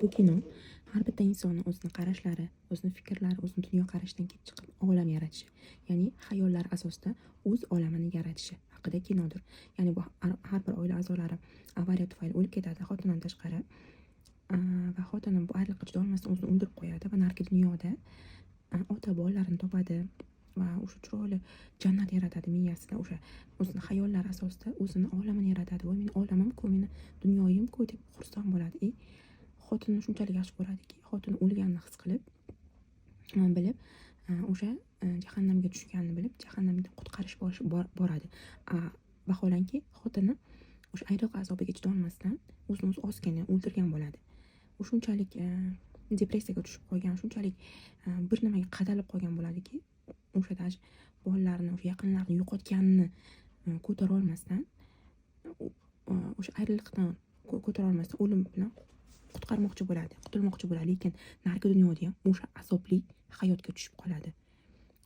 Bu kino har bitta insonni o'zini qarashlari, o'zini fikrlari, o'zini dunyoqarashidan kelib chiqib olam yaratishi, ya'ni xayollar asosida o'z olamini yaratishi haqida kinodir. Ya'ni bu har bir oila a'zolari avariya tufayli o'lib ketadi, xotinidan tashqari. Va xotini bu ayriliqqa chidolmasdan o'zini o'ldirib qo'yadi va narigi dunyoda ota bolalarini topadi va o'sha chiroyli jannat yaratadi miyasida. O'sha o'zini xayollari asosida o'zini olamini yaratadi. Voy, meni olamim-ku, meni dunyoyim-ku deb xursand bo'ladi. Xotinini shunchalik yaxshi ko'radiki, xotini o'lganini his qilib, bilib, o'sha jahannamga tushganini bilib, jahannamdan qutqarish boradi. Vaholanki, xotini o'sha ayriliq azobiga chidolmasdan o'zini o'zi ozgina o'ldirgan bo'ladi. U shunchalik depressiyaga tushib qolgan, shunchalik bir nimaga qadalib qolgan bo'ladiki, o'sha bolalarini, o'sha yaqinlarini yo'qotganini ko'tara olmasdan, o'sha ayriliqdan ko'tara olmasdan o'lim bilan qutqarmoqchi bo'ladi, qutulmoqchi bo'ladi, lekin narigi dunyoda ham o'sha azobli hayotga tushib qoladi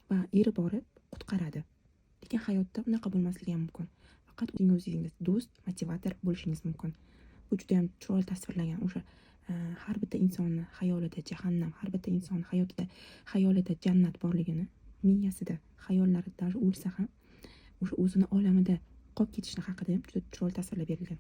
va eri borib qutqaradi. Lekin hayotda unaqa bo'lmasligi ham mumkin. Faqat o'zingiz do'st, motivator bo'lishingiz mumkin. Bu juda ham chiroyli tasvirlangan. O'sha har bitta insonni xayolida jahannam, har bitta inson xayolida jannat borligini, miyasida, xayollarida o'lsa ham o'sha o'zini olamida qolib ketishi haqida ham juda chiroyli tasvirlab berilgan.